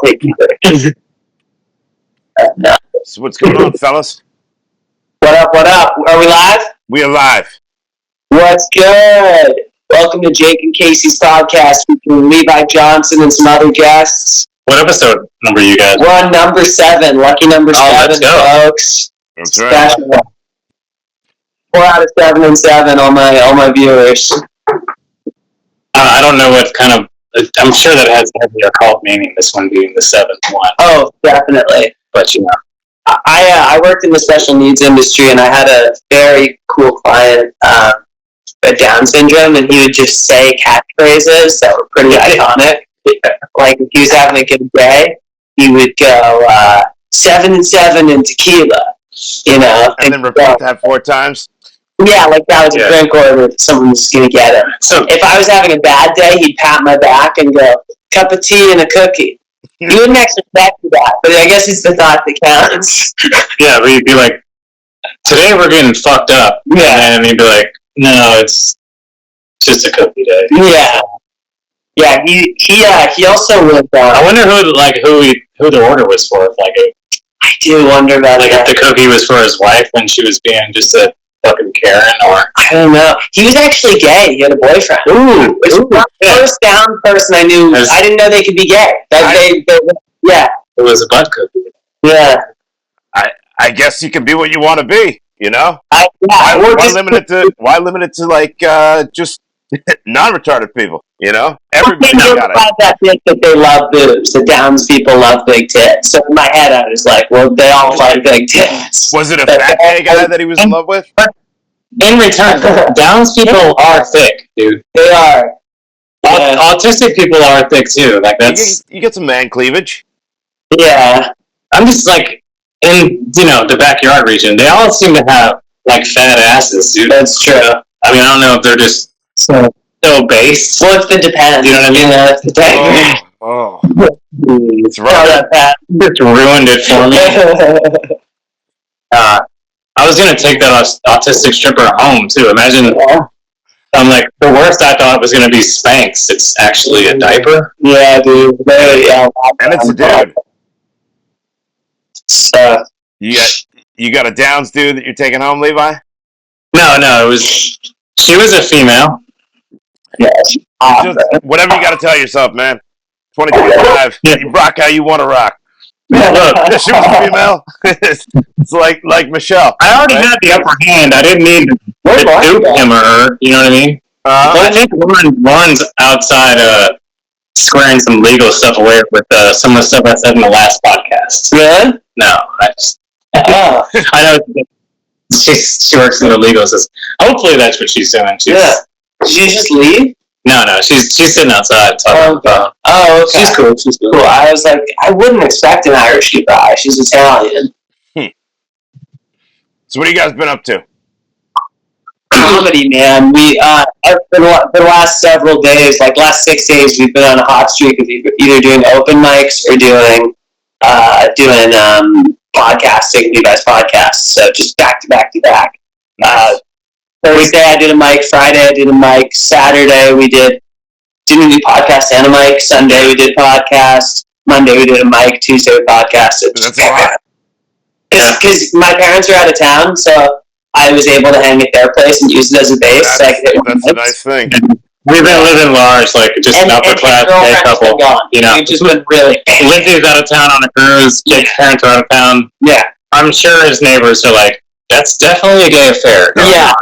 take either. No. So what's going on, fellas? What up? Are we live? We are live. What's good? Welcome to Jake and Casey's podcast featuring Levi Johnson and some other guests. What episode number are you guys? We're on number 7. Lucky number 7, let's go. folks. That's right. 4 out of 7 and 7, all my viewers. I don't know what kind of... I'm sure that has heavy occult meaning, this one being the 7th one. Oh, definitely. But, you know. I worked in the special needs industry, and I had a very cool client, Down syndrome, and he would just say catchphrases that were pretty iconic. Like, if he was having a good day, he would go, 7 and 7 and tequila, you know. And then repeat that 4 times? Yeah, like that was a drink order, someone was going to get him. So if I was having a bad day, he'd pat my back and go, cup of tea and a cookie. You wouldn't expect that, but I guess it's the thought that counts. Yeah, but you'd be like, today we're getting fucked up. Yeah. And he'd be like, no, it's just a cookie day. Yeah. Yeah, he also would. I wonder who the order was for. I do wonder about if the cookie was for his wife when she was being just a fucking Karen, or I don't know. He was actually gay. He had a boyfriend. Ooh, which was the first down person I knew. I didn't know they could be gay. Yeah, it was a butt cookie. Yeah, I guess you can be what you want to be. You know. Why limit it to like just non-retarded people? You know, everybody got it. That bit that they love boobs. The Downs people love big tits. So in my head, I was like, well, they all like big tits. Was it a fat gay guy that he was in love with? In return, Downs people are thick, dude. They are. Autistic people are thick too. Like that's you get some man cleavage. Yeah, I'm just like in the backyard region. They all seem to have like fat asses, dude. That's true. I mean, I don't know if they're just so based. Well, it depends. You know what I mean? It's right. Just ruined it for me. I was gonna take that autistic stripper home too. Imagine. I'm like, the worst I thought was gonna be Spanx. It's actually a diaper. Yeah, dude. And it's a dude. So you got a Downs dude that you're taking home, Levi? No, she was a female. Yes. Whatever you got to tell yourself, man. 2025. You rock how you want to rock. Look, she was a female. It's like Michelle. I already had the upper hand. I didn't need to dupe him or her. You know what I mean? I think Lauren's outside squaring some legal stuff away with some of the stuff I said in the last podcast. Really? No, I know she works in the legal system. Hopefully that's what she's doing. Did she just leave? No, she's sitting outside talking about. Oh, okay. She's cool. Cool. I was like, I wouldn't expect an Irish guy. She's Italian. So what have you guys been up to? Comedy, man. We for the last several days, like last 6 days, we've been on a hot streak of either doing open mics or doing podcasting, you guys podcasts. So just back to back to back. Thursday I did a mic. Friday I did a mic. Saturday we didn't do podcast and a mic. Sunday we did podcast. Monday we did a mic. Tuesday we podcasted. That's a lot. Because my parents are out of town, so I was able to hang at their place and use it as a base. That's a nice thing. We've been living large, like just an upper class gay couple. You know, we've just been really. Lindsay's out of town on a cruise. Jake's parents are out of town. Yeah, I'm sure his neighbors are like, "That's definitely a gay affair." Yeah,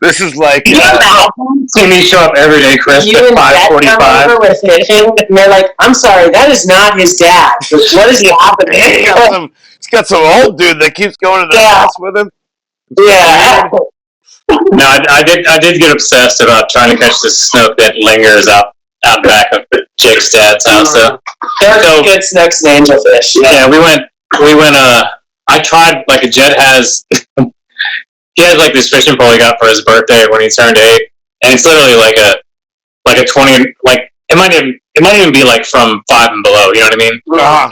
this is like. See me show up every day, Chris, at 5:45. And they're like, "I'm sorry, that is not his dad. What is happening?" He's got some old dude that keeps going to the house with him. Yeah. No, I did get obsessed about trying to catch this snook that lingers out back of Jake's dad's house. So good snooks and angelfish. Yeah, we went. I tried like a Jet has. He has like this fishing pole he got for his birthday when he turned 8, and it's literally like a 20. Like it might even be like from 5 and below. You know what I mean?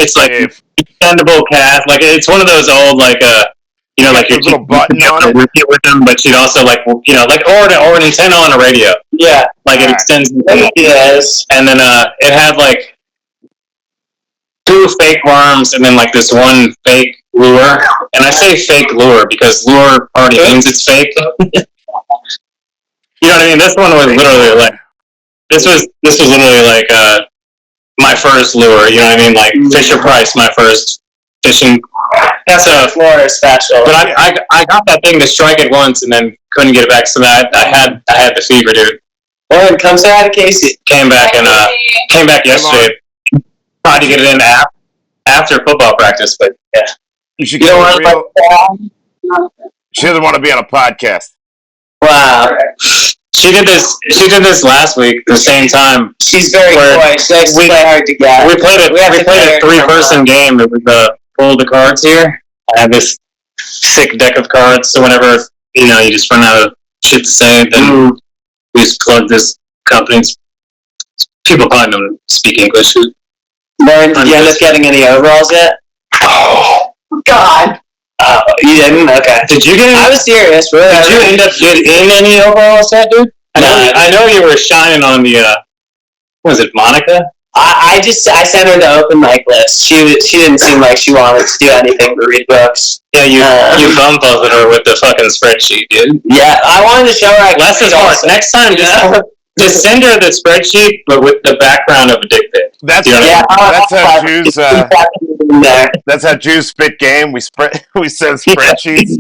It's like extendable cast. Like it's one of those old like like your little button on it with them, but she'd also like or an antenna on a radio. Yeah, like it extends. Yes, and then it had like 2 fake worms and then like this one fake lure. And I say fake lure because lure already means it's fake. You know what I mean? This one was literally like this was literally like my first lure. You know what I mean? Like Fisher Price, my first fishing. That's a Florida special. But I got that thing to strike it once and then couldn't get it back. So that I had the fever, dude. Well, it comes out of Casey. Came back yesterday. Tried to get it in after football practice, but yeah. You should get She doesn't want to be on a podcast. Wow. She did this last week at the same time. She's very coy. She likes to play hard to get. We played a 3-person game. It was pull the cards here. I have this sick deck of cards, so whenever you just run out of shit to say, then we just plug this company. People probably don't speak English. Lauren, did you end up getting any overalls yet? Oh, God. You didn't? Okay. Did you get any? I was serious. Really. Did you end up getting any overalls yet, dude? I know you were shining on the, was it Monica? I sent her the open mic list. She didn't seem like she wanted to do anything but read books. Yeah, you bum-buzzed her with the fucking spreadsheet, dude. Yeah, I wanted to show her. Less is more. Next time, just send her the spreadsheet, but with the background of a dick pic. That's how Jews spit game. We send spreadsheets.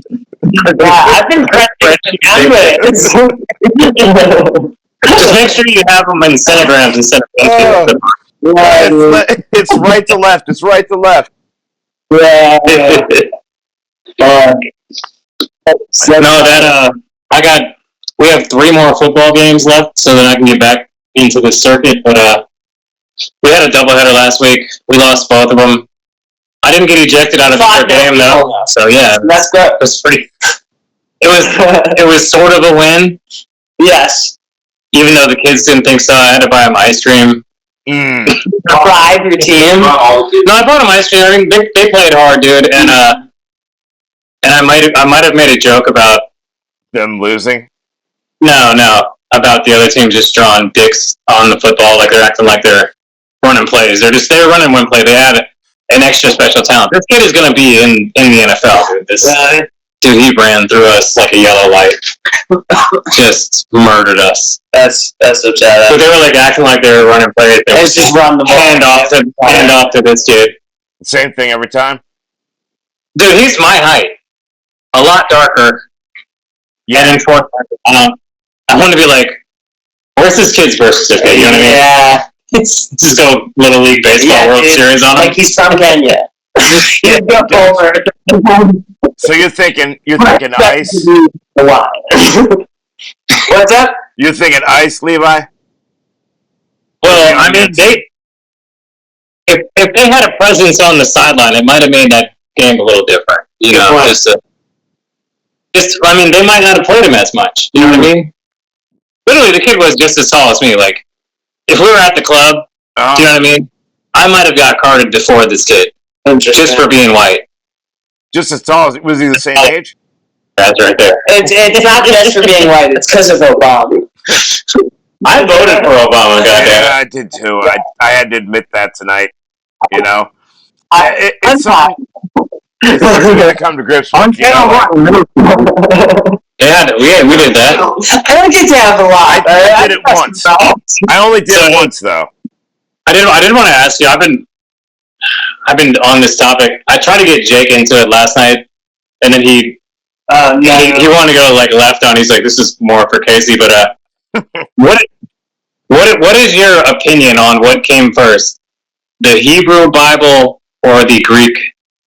Yeah, I've been Just make sure you have them in centigrams instead of it's right to left. It's right to left. Yeah. We have 3 more football games left, so that I can get back into the circuit. But we had a doubleheader last week. We lost both of them. I didn't get ejected out of the game though, so yeah, that's good. It was pretty. It was sort of a win. Yes. Even though the kids didn't think so, I had to buy them ice cream. Bribe your team? No, I bought them ice cream. I mean, they played hard, dude, and I might have made a joke about them losing. No, about the other team just drawing dicks on the football, like they're acting like they're running plays. They were running one play. They had an extra special talent. This kid is going to be in the NFL, dude. Dude, he ran through us like a yellow light. Just murdered us. That's upsetting. But they were like acting like they were running plays. They just run the ball. Hand off to this kid. Same thing every time. Dude, he's my height. A lot darker. Yeah. And I want to be like, where's this kid's birth certificate? You know what I mean? Yeah. Just go Little League Baseball World Series on him. Like he's from Kenya. So you're thinking ice? What's up? You're thinking ice, Levi? Well, I mean, if they had a presence on the sideline, it might have made that game a little different. You know, I mean, they might not have played him as much. You know what I mean? Literally, the kid was just as tall as me. Like, if we were at the club, do you know what I mean? I might have got carded before this kid. Just for being white. Just as tall as, was he the same age? That's right there. It's not just for being white, it's because of Obama. I voted for Obama, goddamn. Yeah, I did too. I had to admit that tonight. You know? It's something you gotta come to grips with. You know? Yeah, we did that. I don't get to have a lot. I did it once. I only did it once, though. I didn't want to ask you. I've been on this topic. I tried to get Jake into it last night, and then he wanted to go like left on. He's like, "This is more for Casey." But what is your opinion on what came first, the Hebrew Bible or the Greek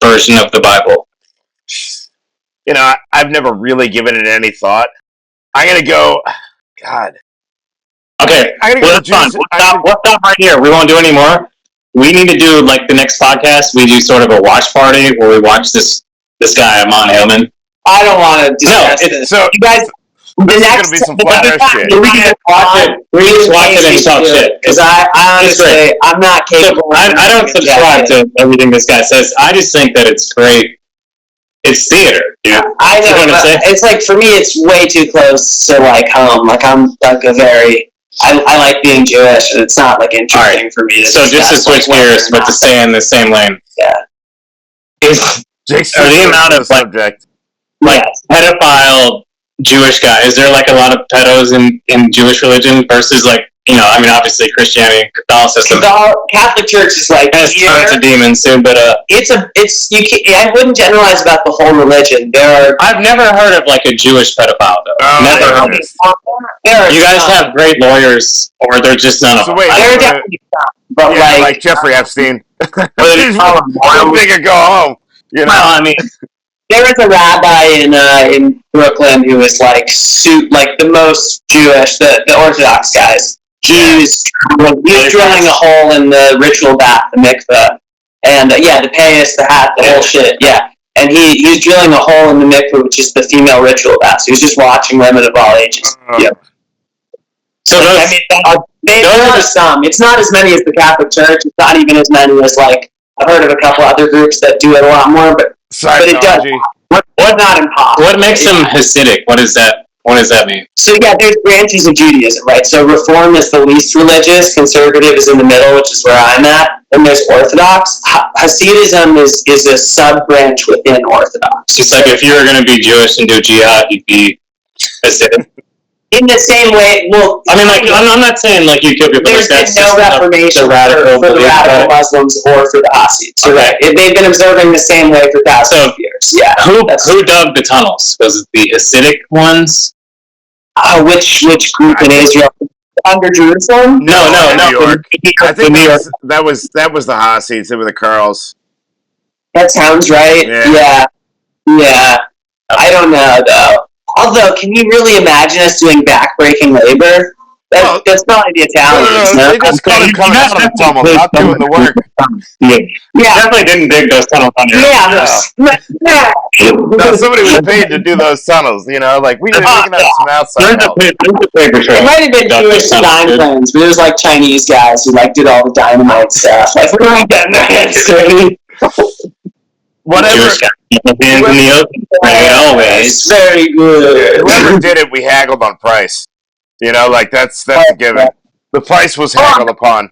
version of the Bible? You know, I've never really given it any thought. I'm gonna go. God. Okay, I'm gonna go. We'll stop right here. We won't do any more. We need to do, like, the next podcast, we do sort of a watch party where we watch this guy, Amon Hillman. I don't want to discuss this. So, you guys, this is going to be some flat earth shit. We can just watch it and talk shit. Because I honestly, I'm not capable. I don't subscribe to everything this guy says. I just think that it's great. It's theater, dude. I know, but it's like, for me, it's way too close to, like, home. Like, I'm, like, a very I like being Jewish, and it's not like interesting for me. So just to switch gears, but to stay in the same lane. Yeah. Jake's the amount of subject. Like pedophile Jewish guy, is there like a lot of pedos in Jewish religion versus like, you know, I mean, obviously Christianity, Catholicism. The Catholic Church is like has tons of demons too, but I wouldn't generalize about the whole religion. I've never heard of like a Jewish pedophile though. Never heard of it. You guys have great lawyers, or they're just none of them. Wait, there are definitely some, but like Jeffrey Epstein. They could go home. You know, well, I mean, there was a rabbi in Brooklyn who was like the most Jewish, the Orthodox guys. He was drilling a hole in the ritual bath, the mikveh, and the payas, the hat, the whole shit. Yeah, and he was drilling a hole in the mikveh, which is the female ritual bath. So he was just watching women of all ages. Yep. So there are some. It's not as many as the Catholic Church. It's not even as many as like I've heard of a couple other groups that do it a lot more, but it does. What not impossible? What makes them Hasidic? What does that mean? So there's branches of Judaism, right? So Reform is the least religious, Conservative is in the middle, which is where I'm at. Then there's Orthodox. Hasidism is a sub branch within Orthodox. It's like if you were going to be Jewish and do jihad, you'd be Hasidic. In the same way, well, I mean, like, I'm not saying like you kill people. There's been no reformation for the radical Muslims or for the Hasids. So they've been observing the same way for thousands of years. Yeah. Who dug the tunnels? Was it the Hasidic ones? Which group in Israel? Under Jerusalem? No. New York. I think that was the Hasids. They were the Curls. That sounds right. Yeah. I don't know though. Although, can you really imagine us doing backbreaking labor? That's probably the Italians. No, they just coming out of the tunnel, not doing the work. Yeah, definitely didn't dig those tunnels on your own. No, somebody was paid to do those tunnels. You know, like we didn't have some outside help. It might have been Jewish design plans, but it was like Chinese guys who like did all the dynamite stuff. Like we're not getting that. Whatever. Always very good. Whoever did it, we haggled on price. You know, like that's a given. The price was haggled upon.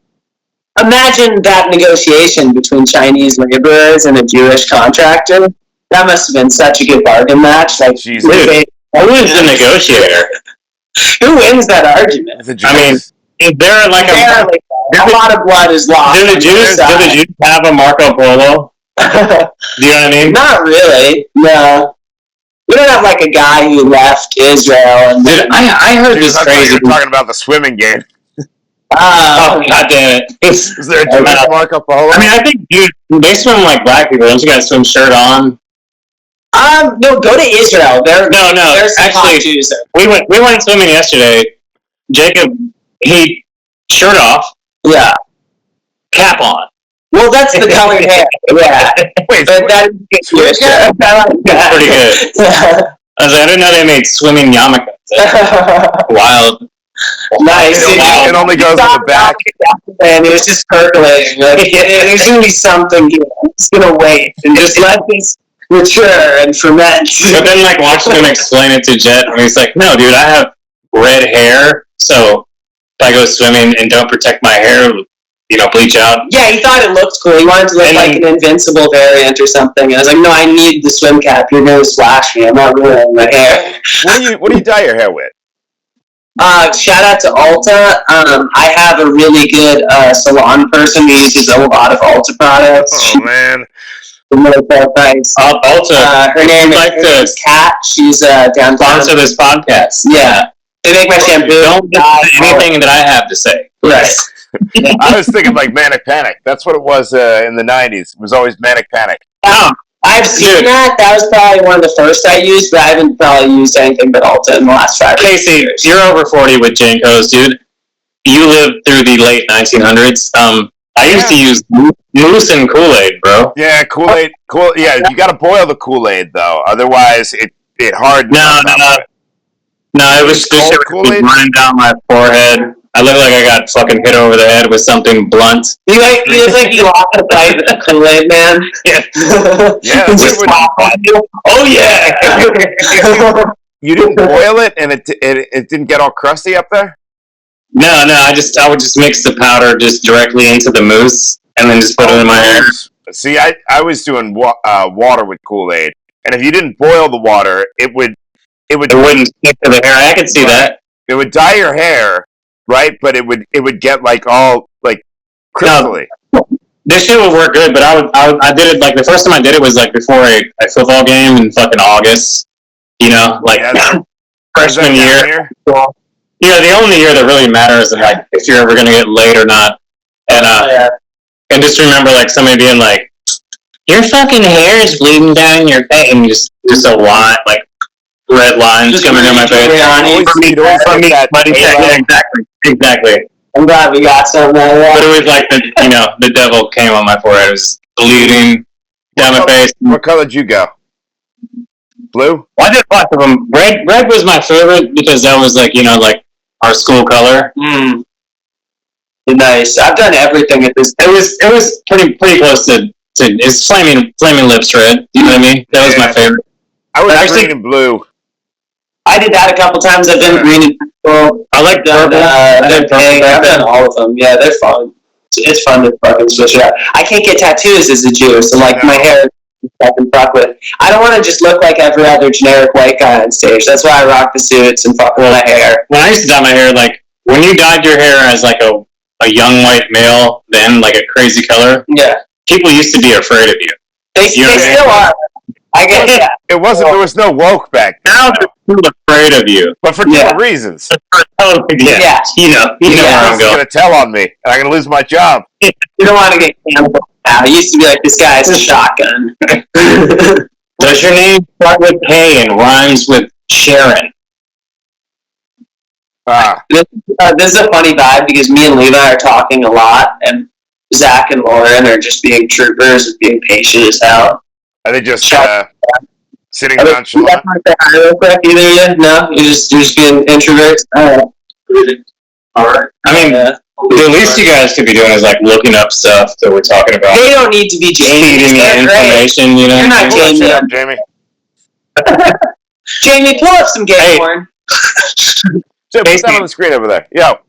Imagine that negotiation between Chinese laborers and a Jewish contractor. That must have been such a good bargain match. Like, who is the negotiator? Who wins that argument? I mean, is there like a lot of blood is lost? Do the Jews have a Marco Polo? Do you know what I mean? Not really. No. We don't have like a guy who left Israel. And I heard this crazy. You're talking about the swimming game. Oh, God damn it. Is there a Jewish Marco Polo? I mean, I think they swim like black people. Don't you guys swim shirt on? No, go to Israel. There's actually Jews. We went swimming yesterday. Jacob, he shirt off. Yeah. Cap on. Well, that's the colored hair. Yeah. Wait, but that's pretty good. I was like, I didn't know they made swimming yarmulkes. Wild. Nice. It only goes in the back. And it was just percolating. Like, there's going to be something here. I'm just going to wait and just let this mature and ferment. But then, like, watching him explain it to Jet, and he's like, no, dude, I have red hair, so if I go swimming and don't protect my hair, bleach out. Yeah, he thought it looked cool. He wanted to look like an invincible variant or something. And I was like, no, I need the swim cap. You're going to splash me. I'm not ruining my hair. What do you dye your hair with? Shout out to Ulta. I have a really good salon person who uses a lot of Ulta products. Oh, man. Ulta. Her name is Kat. She's downtown. Sponsor this podcast. Yeah. They make my shampoo. Don't dye anything that I have to say. Right. I was thinking like Manic Panic. That's what it was in the 90s. It was always Manic Panic. Oh, I've seen that. That was probably one of the first I used, but I haven't probably used anything but Ulta in the last 5 years. Casey, you're over 40 with Jankos, dude. You lived through the late 1900s. I used to use Moose and Kool-Aid, bro. Yeah, Kool-Aid. Yeah, you got to boil the Kool-Aid, though. Otherwise, it hardens. No, it was just running down my forehead. I look like I got fucking hit over the head with something blunt. You look like you lost a bite with the Kool-Aid, man. Yeah. Oh, yeah. You didn't boil it, and it didn't get all crusty up there? No, I would just mix the powder just directly into the mousse and then just put it in my hair. See, I was doing water with Kool-Aid, and if you didn't boil the water, it wouldn't stick to the hair. I could see that. It would dye your hair, right? But it would get like all like crystally. No, this shit would work good, but I did it like the first time I did it was like before a football game in fucking August. You know, like freshman year. You know, the only year that really matters is like if you're ever gonna get laid or not. And and just remember like somebody being like, your fucking hair is bleeding down your face, and just a lot like red lines just coming down my face. Exactly. I'm glad we got something. But it was like the devil came on my forehead. It was bleeding down my face. What color did you go? Blue? Well, I did lots of them. Red was my favorite because that was like our school color. Nice. I've done everything at this. It was pretty close to it's flaming lips red. You know what I mean? That was my favorite. I was green and blue. I did that a couple times. I've done green and purple. I like purple. I've done all of them. Yeah, they're fun. It's fun to fucking switch it up. I can't get tattoos as a Jew, so like my hair is fucking fuck with. I don't want to just look like every other generic white guy on stage. That's why I rock the suits and fuck with my hair. When I used to dye my hair, like when you dyed your hair as like a young white male, then like a crazy color. Yeah. People used to be afraid of you. They still are. I get that. It wasn't. There was no woke back then. Now they're people afraid of you, but for different reasons. Yeah. You know where I'm going. Going to tell on me, and I'm going to lose my job. You don't want to get canceled. It used to be like this guy's a shotgun. Does your name start with K and rhymes with Sharon? This is a funny vibe because me and Levi are talking a lot, and Zach and Lauren are just being troopers and being patient as hell. Are they just sitting down? You guys want to say hi real quick, either of you? No? You're just being introverts? Alright. I mean, the least you guys could be doing is like looking up stuff that we're talking about. They don't need to be Jamie. Feeding me information, you know? You're not Jamie. Jamie, pull up some gay porn. So put that on the screen over there. Yo.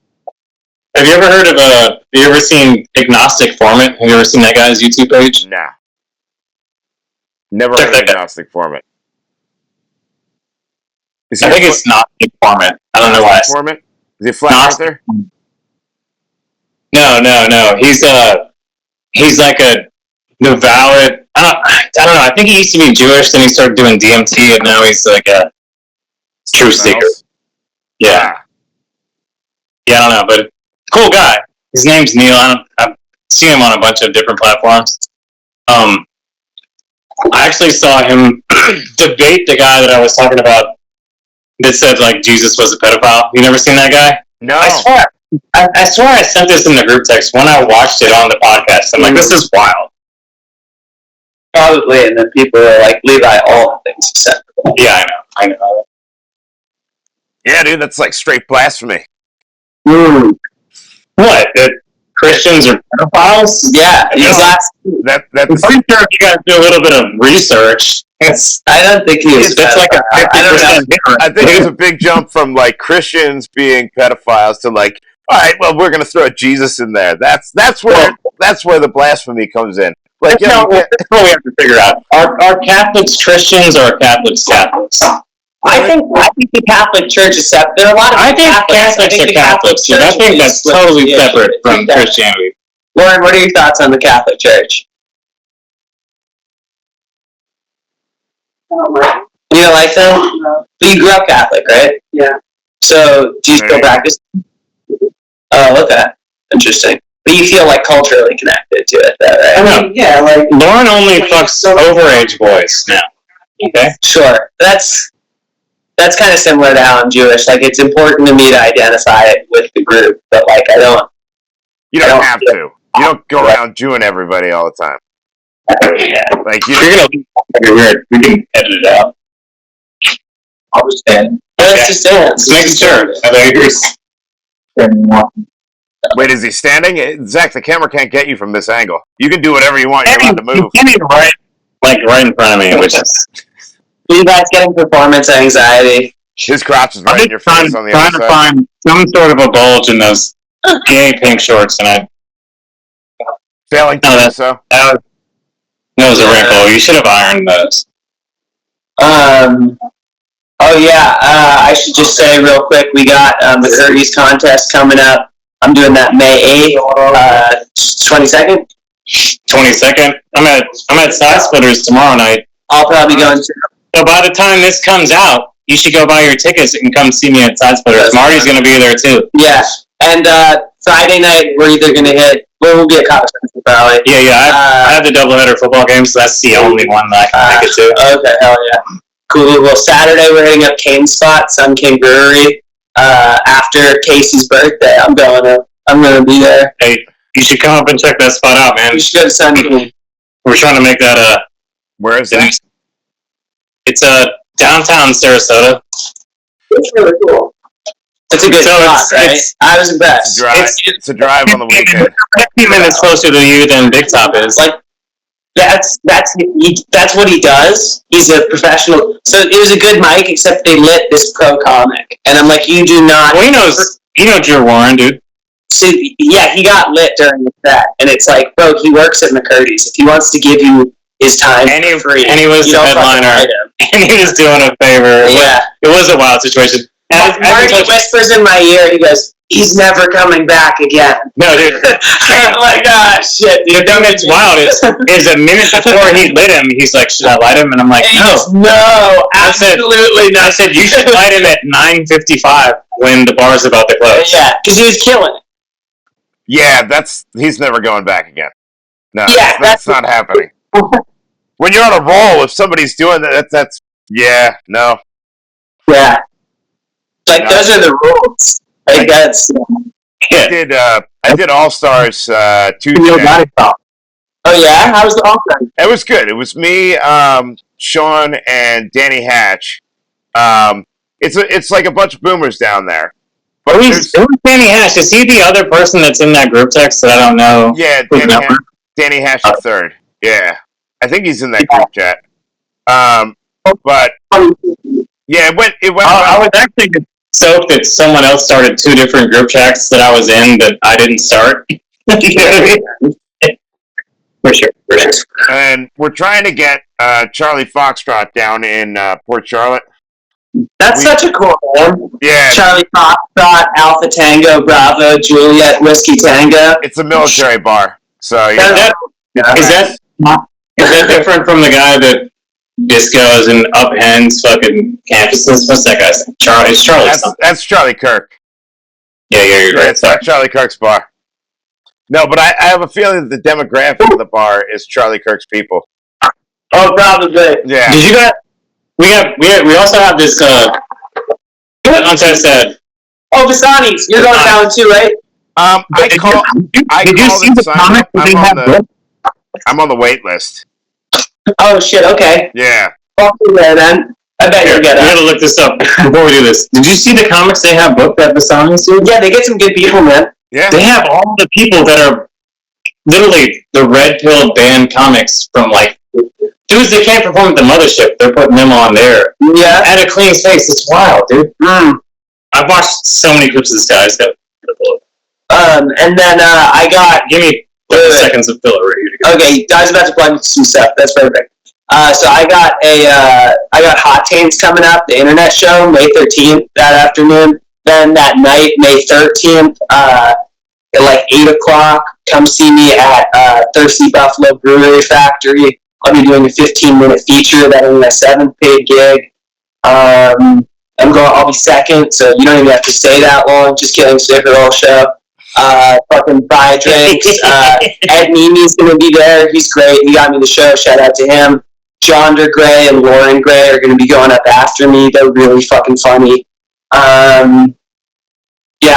Have you ever heard of have you ever seen Agnostic Formant? Have you ever seen that guy's YouTube page? Nah. Never heard of Agnostic Formant. I think it's Gnostic Formant. I don't know why. Formant? Is he a flat earther? No. He's like a devout. I don't know. I think he used to be Jewish, then he started doing DMT, and now he's like a truth seeker. Yeah, I don't know, but cool guy. His name's Neil. I've seen him on a bunch of different platforms. I actually saw him debate the guy that I was talking about that said like Jesus was a pedophile. You never seen that guy? No. I swear I sent this in the group text when I watched it on the podcast. I'm like, this is wild. Probably, and then people are like, Levi, all things acceptable. Yeah, I know. Yeah, dude, that's like straight blasphemy. What? That Christians are pedophiles? Yeah, exactly. That's I'm pretty sure if you guys do a little bit of research, I don't think he was. That's like a 50% difference. I think it's a big jump from like Christians being pedophiles to like, all right, well, we're gonna throw Jesus in there. That's where the blasphemy comes in. Like, that's what we have to figure out. Are Catholics Christians or are Catholics Catholics? I think the Catholic Church is separate. There are a lot of Catholics are Catholics. I think that's totally separate from Christianity. Lauren, what are your thoughts on the Catholic Church? You don't like them? No. But you grew up Catholic, right? Yeah. So, do you still practice? Oh, okay. Interesting. But you feel like culturally connected to it, though, right? I mean, yeah, like Lauren only fucks overage boys now. Okay. Sure. That's kind of similar to how I'm Jewish. Like, it's important to me to identify it with the group, but like, I don't. You don't have to. You don't go around Jewing everybody all the time. Yeah. Like you're gonna weird. We can edit it out. I'll just stand. Let's just dance. Making sure. Wait, is he standing? Zach, the camera can't get you from this angle. You can do whatever you want. You're allowed to move. You can't right in front of me, which is. You guys getting performance anxiety? His crotch is right in your face on the trying other to side. find some sort of a bulge in those gay pink shorts, and I Failing to do so. that was a wrinkle. You should have ironed those. Oh yeah. I should just say real quick, we got the Curtis contest coming up. I'm doing that May 8th, 22nd. 22nd. I'm at Side Splitters tomorrow night. I'll probably go into. So by the time this comes out, you should go buy your tickets and come see me at Side Splitters. Marty's going to be there too. Yeah, and Friday night we're either going to hit. Well, we'll be at Copper Central probably. Yeah. I have the doubleheader football game, so that's the only one that I can make it to. Okay, hell yeah. Cool. Well, Saturday we're hitting up Cane Spot, Sun King Brewery. After Casey's birthday, I'm gonna be there. Hey, you should come up and check that spot out, man. We should go to Sun King. We're trying to make that Where is that? It's downtown Sarasota. It's really cool. It's a good spot, right? I was impressed. It's a drive on the weekend. 15 minutes closer to you than Big Top is. Like that's what he does. He's a professional. So it was a good mic, except they lit this pro comic, and I'm like, you do not. Well, you know Drew Warren, dude. So, yeah, he got lit during the set, and it's like, bro, he works at McCurdy's. If he wants to give you his time for free, and he was the headliner, and he was doing a favor. Yeah, it was a wild situation. Marty whispers in my ear, he goes, "He's never coming back again." No, dude. I'm like, shit, dude. The thing that's wild is a minute before he lit him, he's like, "Should I light him?" And I'm like, "No, absolutely not." I said, "You should light him at 9:55 when the bar's about to close." Yeah, because he was killing it. Yeah, he's never going back again. No, yeah, that's not happening. When you're on a roll, if somebody's doing that, that's no. Yeah. Like, those are the rules. Like, that's... I did All-Stars Tuesday. Oh, yeah? How was the All-Stars? It was good. It was me, Sean, and Danny Hatch. It's like a bunch of boomers down there. But who's Danny Hatch? Is he the other person that's in that group text that I don't know? Yeah, Danny Hatch III. Yeah. I think he's in that group chat. But yeah, it went I was actually soaked that someone else started two different group chats that I was in that I didn't start. You know what I mean? For sure. And we're trying to get Charlie Foxtrot down in Port Charlotte. That's such a cool name. Yeah. Charlie Foxtrot, Alpha Tango, Bravo, Juliet, Whiskey Tango. It's a military bar. So, Is that different from the guy that discos and upends fucking campuses? What's that guy's name? It's Charlie. That's Charlie Kirk. Yeah, you're right. It's not Charlie Kirk's bar. No, but I have a feeling that the demographic of the bar is Charlie Kirk's people. Oh, probably. Yeah. Did you guys? We also have this contest that. Oh, Vasani's. You're going down too, right? Did you see the comic that they have? I'm on the wait list. Oh shit! Okay. Yeah. I'll be there then. I bet you'll get it. I gotta look this up before we do this. Did you see the comics they have booked at Vasani's? Yeah, they get some good people, man. Yeah. They have all the people that are literally the red pill band comics from like dudes that can't perform at the mothership. They're putting them on there. Yeah. At a clean space. It's wild, dude. I've watched so many clips of this guy. It's got and then I got. Give me 30 seconds of filler right here. Okay, I was about to plug some stuff. That's perfect. So I got Hot Taints coming up, the internet show, May 13th that afternoon. Then that night, May 13th, at like 8 o'clock, come see me at Thirsty Buffalo Brewery Factory. I'll be doing a 15-minute feature. That'll be my 7th paid gig. I'll be second, so you don't even have to stay that long. Just kidding, stick it all show. Fucking buy drinks. Ed Mimi's gonna be there. He's great. He got me the show. Shout out to him. Jonder Gray and Lauren Gray are gonna be going up after me. They're really fucking funny. Yeah,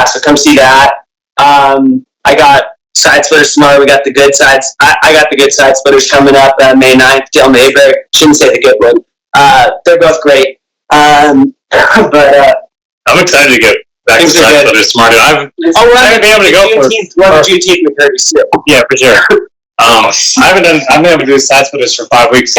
so come see that. I got Side Splitters tomorrow. We got the good sides. I got the good Side Splitters coming up May 9th. Dale Mayberg. Shouldn't say the good one. They're both great. But I'm excited to get back to Side Splitters tomorrow. I'm gonna be able to go for Juneteenth. Yeah, for sure. I've been able to do Side Splitters for 5 weeks.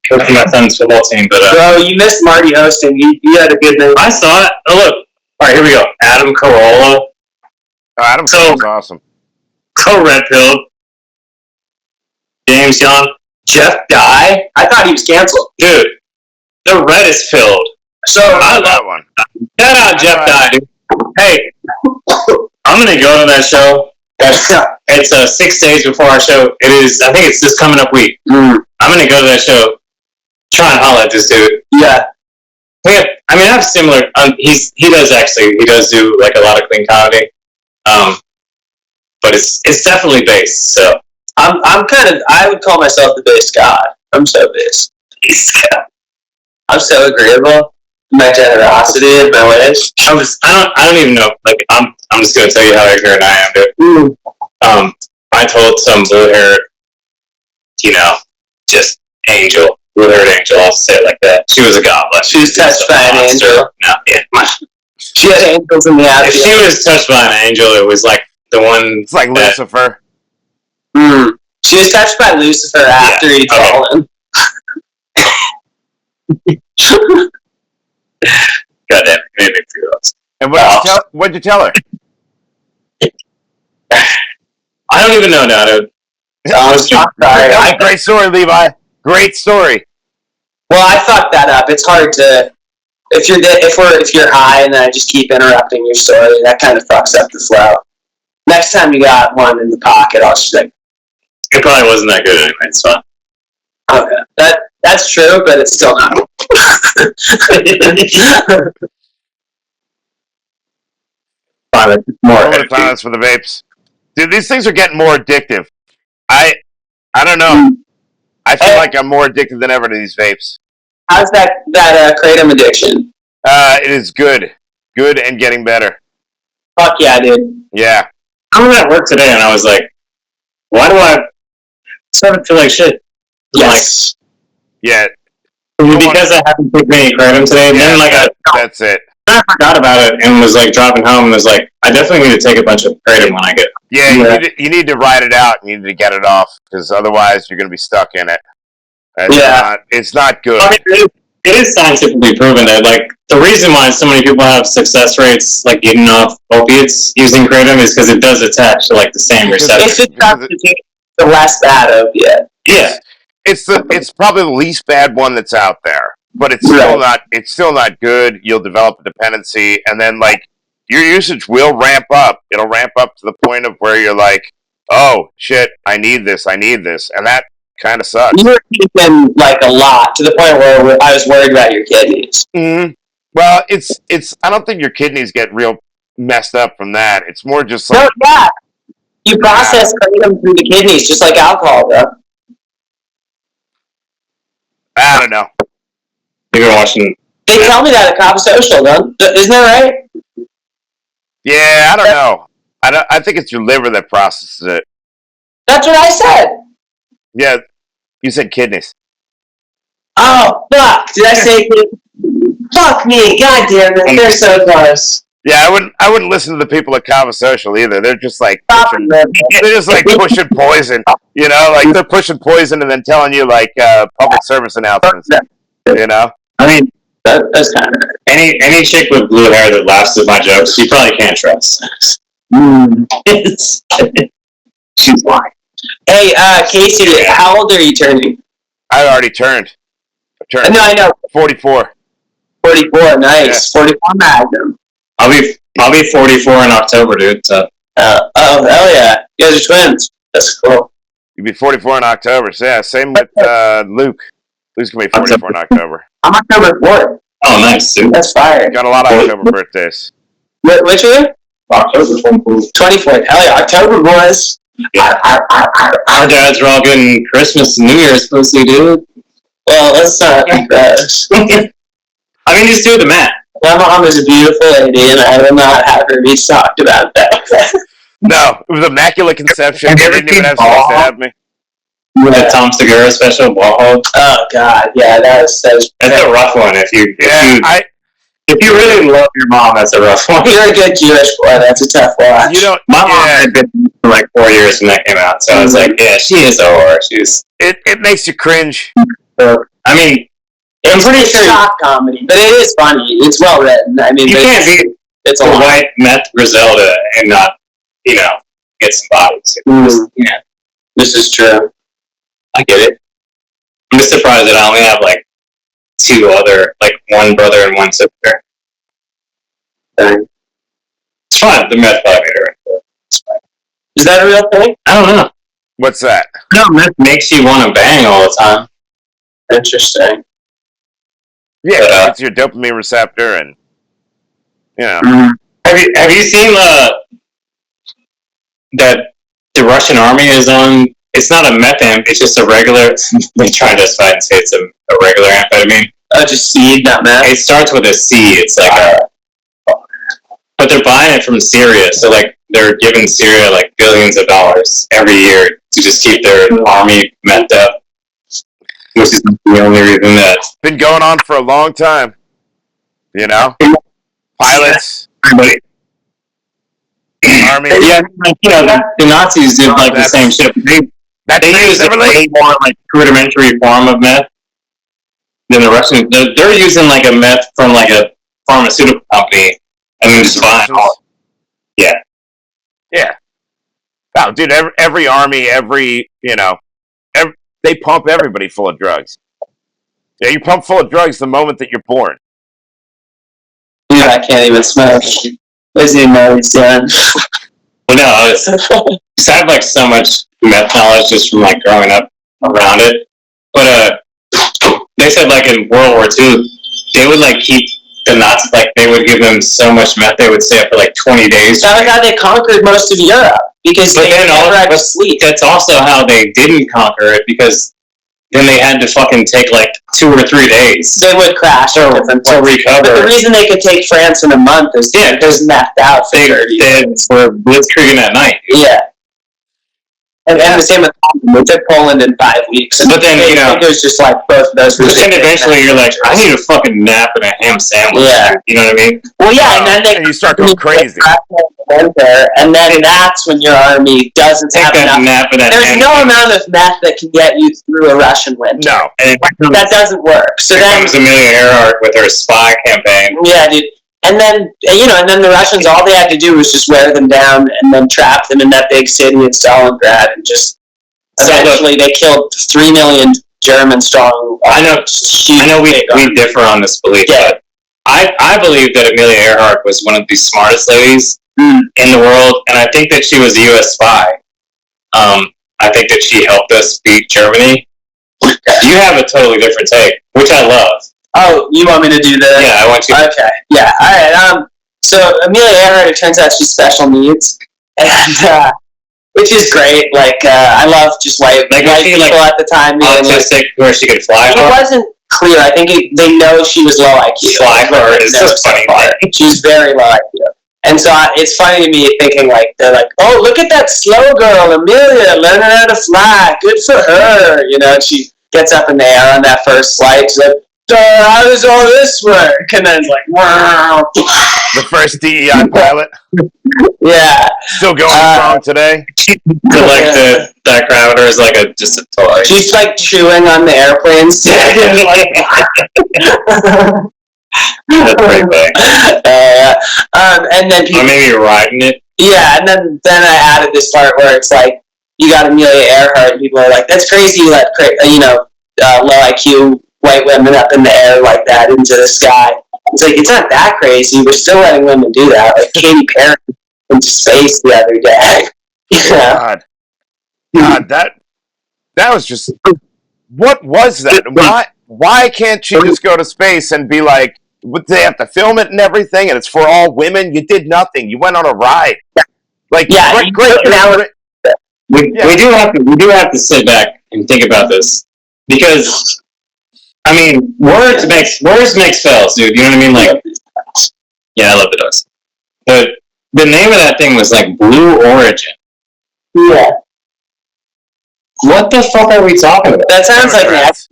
coaching my son's football team. But Bro, you missed Marty hosting. You had a good night. I saw it. Oh look! All right, here we go. Adam Carolla. Oh, Adam Carolla's awesome. Co-red pilled. James Young. Jeff Dye? I thought he was canceled. Dude, the red is filled. So I I love that love one. Shout out Jeff Dye. Hey, I'm gonna go to that show. It's 6 days before our show. It is. I think it's this coming up week. I'm gonna go to that show. Try and holler at this dude. Yeah. I mean, I have similar. He does do like a lot of clean comedy. But it's definitely bass. So I would call myself the bass god. I'm so bass. I'm so agreeable. My generosity and my ways. I don't even know. Like I'm just gonna tell you how ignorant I am, dude. I told some blue-haired, just angel, blue-haired angel. I'll say it like that. She was a goblin. She was touched by an angel. No, yeah. She had angels in the If attic. she was touched by an angel, it was like the one. It's like Lucifer. She was touched by Lucifer after he'd fallen. Goddamn, it made me feel those. And what'd you tell her? I don't even know now, dude. I'm sorry. Great story, Levi. Great story. Well, I fucked that up. It's hard to if you're high and then I just keep interrupting your story. That kind of fucks up the flow. Next time you got one in the pocket, I'll just like. It probably wasn't that good anyway. It's fine. Okay, that's true, but it's still not. More silence for the vapes. Dude, these things are getting more addictive. I don't know. I feel like I'm more addicted than ever to these vapes. How's that Kratom addiction? It is good. Good and getting better. Fuck yeah, dude. Yeah. I was at work today and I was like, why do I sort of feel like shit? Yes. Yeah. Because I haven't taken any Kratom today, and then that's it. I forgot about it and was like driving home and was like, I definitely need to take a bunch of Kratom when I get. Yeah, you need to ride it out. You need to get it off because otherwise you're going to be stuck in it. It's not good. I mean, it is scientifically proven that like the reason why so many people have success rates like getting off opiates using Kratom is because it does attach to like the same receptor. It's just tough to take the less bad opiate. Yeah. It's probably the least bad one that's out there, but it's still not good. You'll develop a dependency, and then like your usage will ramp up. It'll ramp up to the point of where you're like, oh shit, I need this, and that kind of sucks. You were taking like a lot to the point where I was worried about your kidneys. Mm-hmm. Well, it's. I don't think your kidneys get real messed up from that. It's more just like you process Kratom through the kidneys, just like alcohol, bro. I don't know. You're watching. They tell me that at Cop Social, though. Isn't that right? Yeah, I don't know. I think it's your liver that processes it. That's what I said. Yeah, you said kidneys. Oh, fuck. Did I say kidneys? Fuck me. God damn it. They're so close. Yeah, I wouldn't listen to the people at Kava Social either. They're just like pushing poison. You know, like they're pushing poison and then telling you like public service announcements. You know, I mean, that's kind of any chick with blue hair that laughs at my jokes, you probably can't trust. She's lying. Hey, Casey, how old are you turning? I already turned. No, I know. 44. 44, nice. Yeah. 44 Magnum. I'll be 44 in October, dude. So. Oh, hell yeah. You guys are twins. That's cool. You'll be 44 in October. So yeah, same with Luke. Luke's going to be 44 in October. I'm October 4th. Oh, nice, dude. That's fire. Got a lot of October birthdays. Which year? October 24th. 24th. Hell yeah. October, boys. Yeah. Our dads are all getting Christmas and New Year's pussy, dude. Well, let's not do that. I mean, just do the math. My mom is a beautiful lady, and I will not have her be talked about that. No, it was immaculate conception. They didn't even have sex to have me. The Tom Segura special, Ball. Oh God, yeah, that's a rough one. If you really love your mom, that's a rough one. You're a good Jewish boy. That's a tough watch. My mom had been for like 4 years when that came out, so I was like, yeah, she is a whore. It makes you cringe. I mean, I'm It's pretty a sure shock comedy, but it is funny. It's well written. I mean, you can't be it's a a lot. white meth Griselda and not, get some bodies. Yeah, This is true. I get it. I'm just surprised that I only have like one brother and one sister. Thing. It's fine. The meth probably made her. Is that a real thing? I don't know. What's that? No, meth makes you want to bang all the time. Interesting. Yeah, it's your dopamine receptor, and Have you seen that the Russian army is on? It's not a meth amp. It's just a regular. They try to justify it and say it's a regular amphetamine. Oh, just seed, not meth. It starts with a C. It's like but they're buying it from Syria. So like they're giving Syria like billions of dollars every year to just keep their army methed up, which is the only reason that been going on for a long time. Pilots, everybody. army. Yeah, the Nazis did like the same shit. They used a way more like rudimentary form of meth than the Russians. They're using like a meth from like a pharmaceutical company and then just buying all. Yeah. Oh, dude, every army, they pump everybody full of drugs. Yeah, you pump full of drugs the moment that you're born. Dude, I can't even smoke. Doesn't even know what he's doing. Well, no, I have like so much meth knowledge just from like growing up around it. But they said like in World War II, they would like keep the Nazis, like they would give them so much meth they would stay up for like 20 days. That's how they conquered most of Europe because they never had to sleep. That's also how they didn't conquer it because then they had to fucking take like 2 or 3 days. They would crash to recover. But the reason they could take France in a month is because methed out. They were blitzkrieging at night. Yeah. And the same with Poland. They took Poland in 5 weeks. But then, it was just like both of those. But then eventually you're like, I need a fucking nap and a ham sandwich. Yeah. You know what I mean? Well, yeah, and you start going crazy. And then that's when your army doesn't take have that enough. Nap and that There's no amount of meth that can get you through a Russian winter. No. That doesn't work. So then comes Amelia Earhart with her spy campaign. Yeah, dude. And then, and then the Russians, all they had to do was just wear them down and then trap them in that big city in Stalingrad and just eventually they killed 3 million German strong. I know we differ on this belief, but I believe that Amelia Earhart was one of the smartest ladies in the world, and I think that she was a U.S. spy. I think that she helped us beat Germany. You have a totally different take, which I love. Oh, you want me to do the... Yeah, I want you to... Okay, yeah, alright, so Amelia Earhart, it turns out she's special needs, and, which is great, like, I love just white people at the time. Autistic, where she could fly. It wasn't clear, I think they know she was low IQ. Fly her is just funny. She's very low IQ. And so it's funny to me thinking, like, they're like, oh, look at that slow girl, Amelia, learning how to fly, good for her, and she gets up in the air on that first flight, she's like, how does all this work? And then it's like, wow. The first DEI pilot. Yeah. Still going strong today. That crowd is like just a toy. She's like chewing on the airplane stick. That's pretty funny. And then people, or maybe you're riding it. Yeah, and then I added this part where it's like, you got Amelia Earhart, and people are like, that's crazy you let, low IQ white women up in the air like that into the sky. It's like, it's not that crazy. We're still letting women do that. Like Katy Perry into space the other day. God, that was just... What was that? Why can't she just go to space and be like, they have to film it and everything, and it's for all women? You did nothing. You went on a ride. Like, great. We do have to sit back and think about this, because I mean, words make spells, dude. You know what I mean? Like, yeah, I love the dogs. But the name of that thing was like Blue Origin. Yeah. What the fuck are we talking about? That sounds Democrats.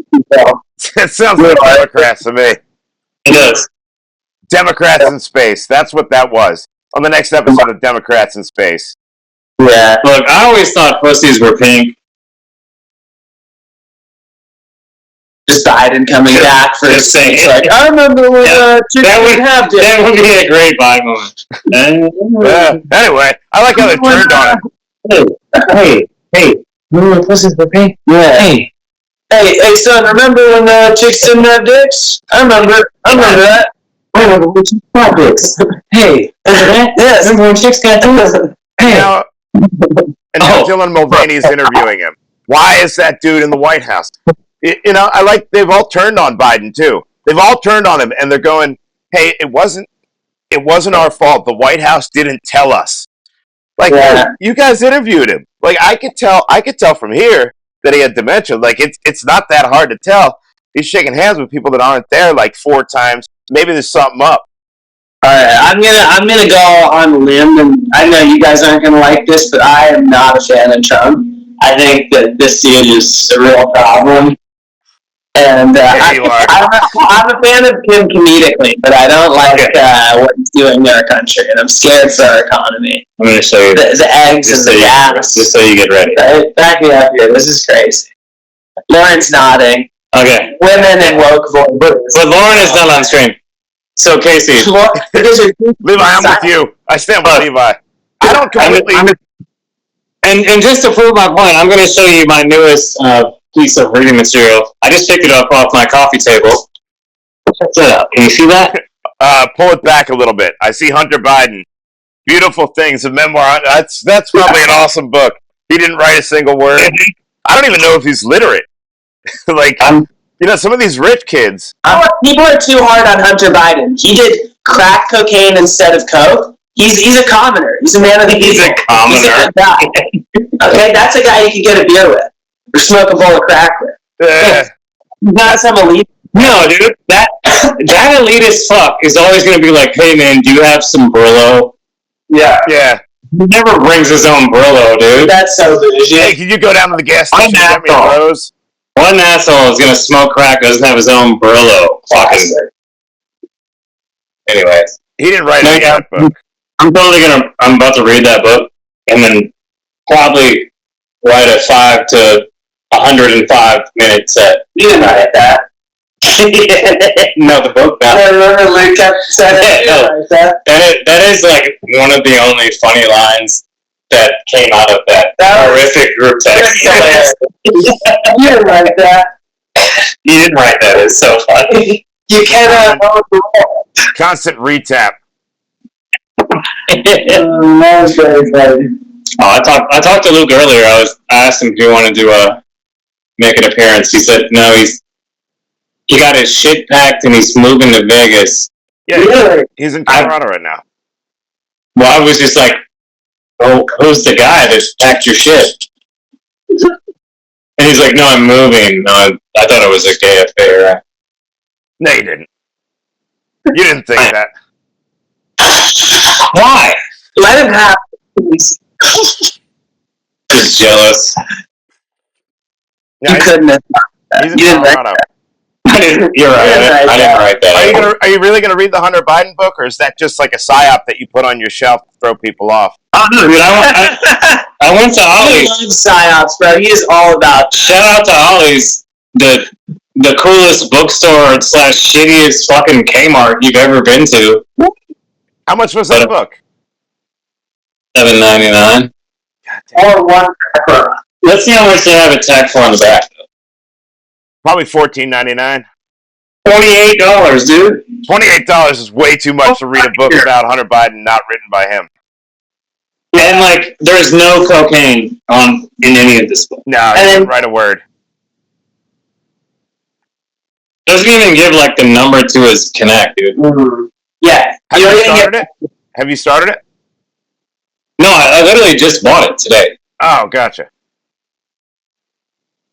It sounds like Democrats to me. It does. Democrats in space. That's what that was. On the next episode of Democrats in Space. Yeah. Look, I always thought pussies were pink. Just Biden coming back for Just saying. it's like, I remember when that would be a great Biden moment. Anyway, I like how they turned on it. Hey, what's this, okay? Yeah. Hey, son, remember when chicks didn't have dicks? I remember that. I remember when chicks had dicks. Hey, yes. Remember when chicks got dicks? Hey. And now Dylan Mulvaney's interviewing him. Why is that dude in the White House? You know, they've all turned on Biden too. They've all turned on him, and they're going, "Hey, it wasn't our fault. The White House didn't tell us." Like, you guys interviewed him. Like, I could tell from here that he had dementia. Like, it's not that hard to tell. He's shaking hands with people that aren't there like 4 times. Maybe there's something up. All right, I'm gonna go on a limb, and I know you guys aren't gonna like this, but I am not a fan of Trump. I think that this dude is a real problem. And I'm a fan of him comedically, but I don't like what he's doing to our country, and I'm scared for our economy. I'm going to show you the eggs and the gas. Just so you get ready. Right? Back me up here. This is crazy. Lauren's nodding. Okay. Women and woke voices. But Lauren is not on screen. So Casey, Levi, I'm with you. I stand with Levi. I don't completely. And just to prove my point, I'm going to show you my newest piece of reading material. I just picked it up off my coffee table. Check that out. Can you see that? Pull it back a little bit. I see Hunter Biden. Beautiful Things, a memoir. That's probably an awesome book. He didn't write a single word. I don't even know if he's literate. Like, you know, some of these rich kids. People are too hard on Hunter Biden. He did crack cocaine instead of coke. He's a commoner. He's a man of the people. He's a commoner. He's a good guy. Okay, that's a guy you can get a beer with. Or smoke a bowl of crack with. Not some elite. No, dude. That elitist fuck is always going to be like, hey, man, do you have some Brillo? Yeah. He never brings his own Brillo, dude. That's so bougie. Hey, can you go down to the gas station and get me a rose? One asshole is going to smoke crack, doesn't have his own Brillo. Fucking. Anyways. He didn't write that book. I'm about to read that book and then probably write a 5 to 105 minute set. You didn't write that. No, the book. No. I remember Luke said that. That is like one of the only funny lines that came out of that horrific group text. You didn't write that. You didn't write that. It's so funny. You cannot. Constant retap. That was very funny. Oh, I talked to Luke earlier. I asked him if he wanted to make an appearance. He said no. He got his shit packed and he's moving to Vegas. Yeah, he's in Colorado right now. Well, I was just like, oh, who's the guy that packed your shit? And he's like, no, I'm moving. No, I thought it was a gay affair. No, you didn't. You didn't think that. Why? Let him have. Just jealous. Yeah, you couldn't have. He's in Colorado. You're right. I didn't write that. Are you really going to read the Hunter Biden book, or is that just like a psyop that you put on your shelf to throw people off? Oh, no, dude, I went to Ollie's. He loves psyops, bro. He is all about. Shout out to Ollie's, the coolest bookstore / shittiest fucking Kmart you've ever been to. How much was that book? $7.99. Or one pepper. Let's see how much they have it tacked for on the back. Probably $14.99. $28, dude. $28 is way too much to read a book about Hunter Biden not written by him. And like, there's no cocaine in any of this book. No, he didn't write a word. Doesn't even give like the number to his Connect, dude. Mm-hmm. Yeah. Have you started it? Have you started it? No, I literally just bought it today. Oh, gotcha.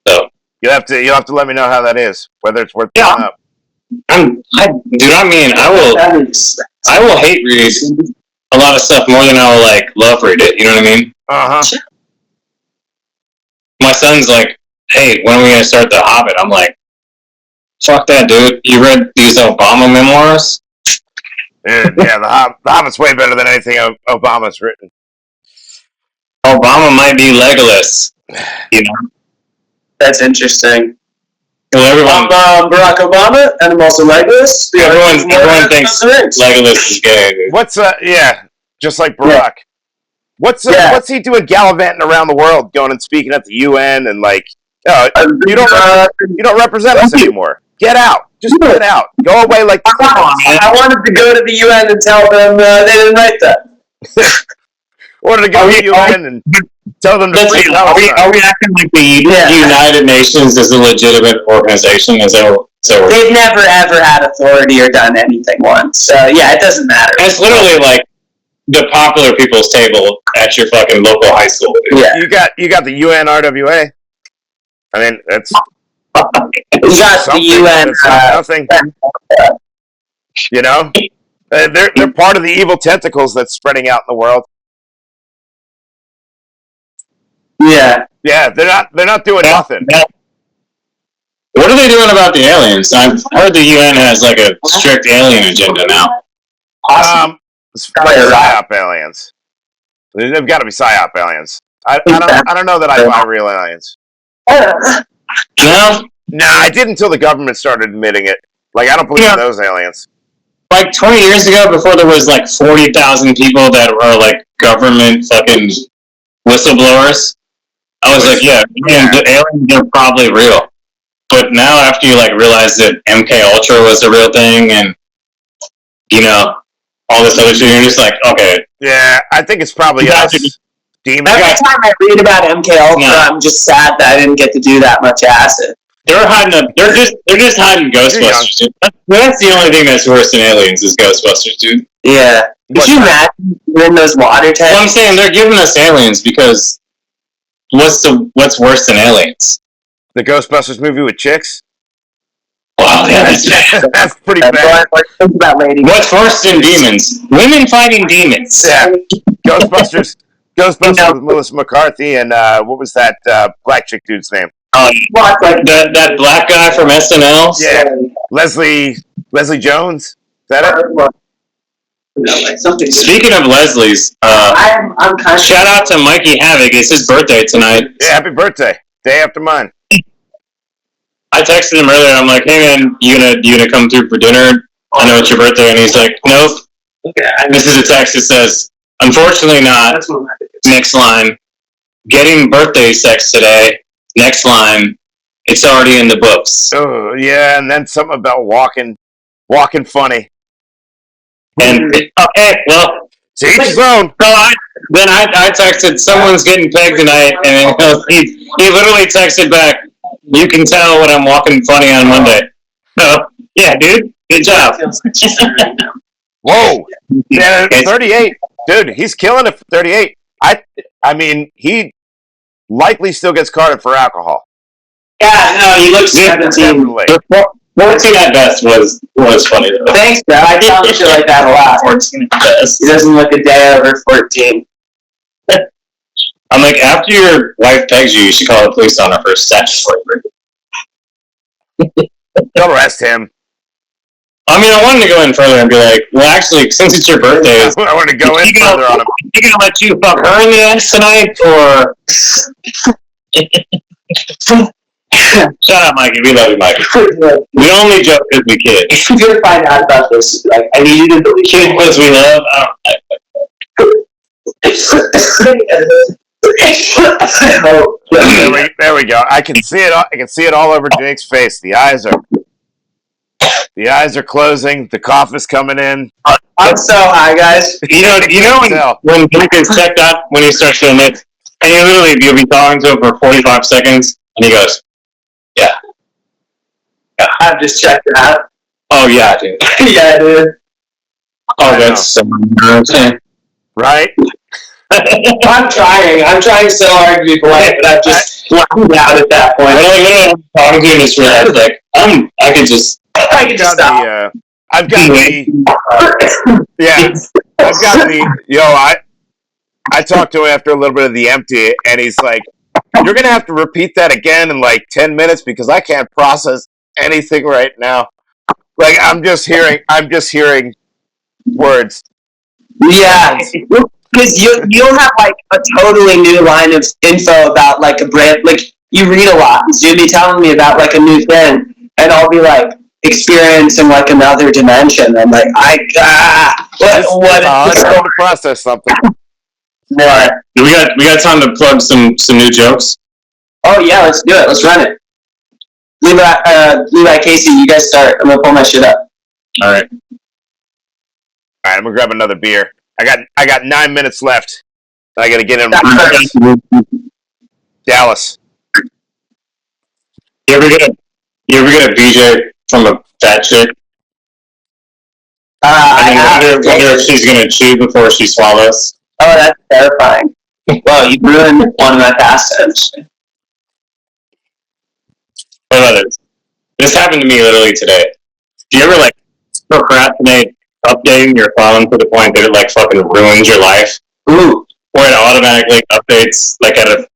So you'll have to let me know how that is, whether it's worth picking up. I will hate read a lot of stuff more than I will like love read it. You know what I mean? Uh-huh. My son's like, "Hey, when are we gonna start The Hobbit?" I'm like, "Fuck that, dude! You read these Obama memoirs?" Yeah, the Hobbit's way better than anything Obama's written. Obama might be Legolas, you know. That's interesting. Well, everyone, Barack Obama, and I'm also Legolas. everyone thinks Legolas is gay. What's just like Barack. What's he doing gallivanting around the world, going and speaking at the UN and like, you don't represent us anymore. Get out. Just get out. Go away like. I wanted to go to the UN and tell them they didn't write that. Wanted to go to the UN and tell them to free Palestine. Are we acting like the United Nations is a legitimate organization? So they've never ever had authority or done anything once. So yeah, it doesn't matter. It's literally like the popular people's table at your fucking local high school. Yeah, you got the UN RWA. I mean, that's you got the UN. Nothing. You know, they're part of the evil tentacles that's spreading out in the world. Yeah, they're not doing nothing. What are they doing about the aliens? I've heard the UN has like a strict alien agenda now. PSYOP aliens. They've got to be PSYOP aliens. I don't know that I buy real aliens. No? Nah, I did until the government started admitting it. Like, I don't believe in those aliens. Like 20 years ago, before there was like 40,000 people that were like government fucking whistleblowers, I was like, the aliens are probably real. But now after you like realize that MK Ultra was a real thing and, all this other shit, you're just like, okay. Yeah, I think it's probably us. Demons. Every time I read about MK Ultra, I'm just sad that I didn't get to do that much acid. They're just hiding Ghostbusters. That's the only thing that's worse than aliens is Ghostbusters, dude. Yeah. Could you imagine in those water tanks? Well, I'm saying they're giving us aliens because what's worse than aliens? The Ghostbusters movie with chicks? Wow, yeah, that's pretty bad. What's worse than demons? Women fighting demons. Yeah. Ghostbusters with Melissa McCarthy and what was that black chick dude's name? That black guy from SNL? Yeah. Leslie Jones? Is that it? Speaking of Leslie's, I'm kind of shout out to Mikey Havoc. It's his birthday tonight. Yeah, happy birthday. Day after mine. I texted him earlier. I'm like, hey man, you gonna come through for dinner? I know it's your birthday, and he's like, nope. Okay. This is a text that says, unfortunately not. Next line, getting birthday sex today. Next line, it's already in the books. Oh yeah, and then something about walking funny. And okay, well, to each his own. So I texted, someone's getting pegged tonight, and he literally texted back, you can tell when I'm walking funny on Monday. So, yeah, dude, good job. Whoa, yeah, 38, dude, he's killing it for 38. I mean, he likely still gets carded for alcohol. Yeah, no, he looks 17. 14 at best was funny though. Thanks, bro. I tell him shit like that a lot. 14 at best. He doesn't look a day over 14. I'm like, after your wife pegs you should call the police on her for statutory rape. Don't arrest him. I mean, I wanted to go in further and be like, well, actually, since it's your birthday, I want to go in further on him. You gonna let you fuck her in the ass tonight, or? Shut up, Mikey. We love you, Mikey. We only joke because we kid. If you're gonna find out about this, like, I need you to believe. Kid because we love. There we go. I can see it. I can see it all over Jake's face. The eyes are closing. The cough is coming in. I'm so high, guys. You know when Jake is checked out when he starts doing it, and you'll be talking to him for 45 seconds, and he goes, "Yeah, I've just checked it out." Oh yeah, dude. Yeah, dude. Oh, that's so right. I'm trying so hard to be polite, but I've just flattened out at that point. I'm talking to him just realized, like, I can just stop. I've got the I talked to him after a little bit of the empty, and he's like, you're gonna have to repeat that again in like 10 minutes because I can't process anything right now. Like I'm just hearing words. Yeah. Because you'll have like a totally new line of info about like a brand. Like you read a lot. So you'd be telling me about like a new thing, and I'll be like experiencing like another dimension. I'm like, It's time to process something. Yeah. We got time to plug some new jokes. Oh yeah, let's do it. Let's run it. Levi, Casey, you guys start. I'm gonna pull my shit up. All right. I'm gonna grab another beer. I got 9 minutes left. I gotta get in. Dallas. You ever get a BJ from a fat chick? I wonder if she's gonna chew before she swallows. Oh, that's terrifying. Well, you ruined one of my pastimes. What about this? This happened to me literally today. Do you ever like procrastinate updating your phone to the point that it like fucking ruins your life? Ooh. Or it automatically updates like at a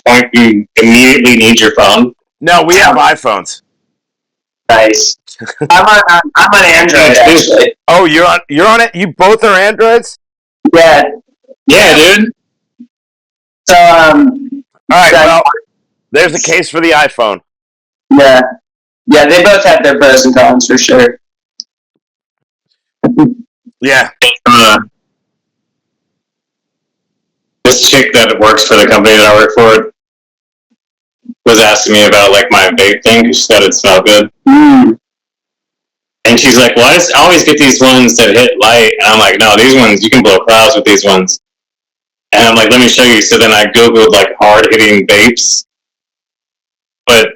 point you immediately need your phone? No, we have iPhones. Nice. I'm on Android actually. Oh, you're on it. You both are Androids. Yeah, dude. So all right. Well, there's a case for the iPhone. Yeah, they both have their pros and cons for sure. Yeah. This chick that works for the company that I work for was asking me about like my vape thing because she said it smelled good. And she's like, well, I always get these ones that hit light. And I'm like, no, these ones, you can blow clouds with these ones. And I'm like, let me show you. So then I Googled like hard-hitting vapes. But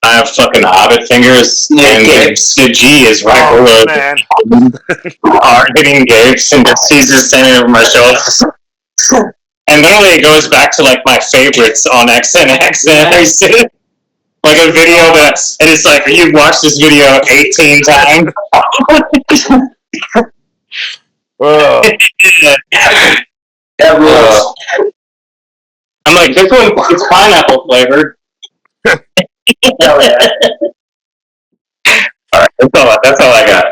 I have fucking hobbit fingers. And the G is right below hard-hitting vapes. And she's just standing over my shoulders. And literally it goes back to like my favorites on XNX. And I said, like a video that, and it's like, you've watched this video 18 times. That rules. I'm like, this one, it's pineapple flavored. Hell yeah. Alright, that's all I got.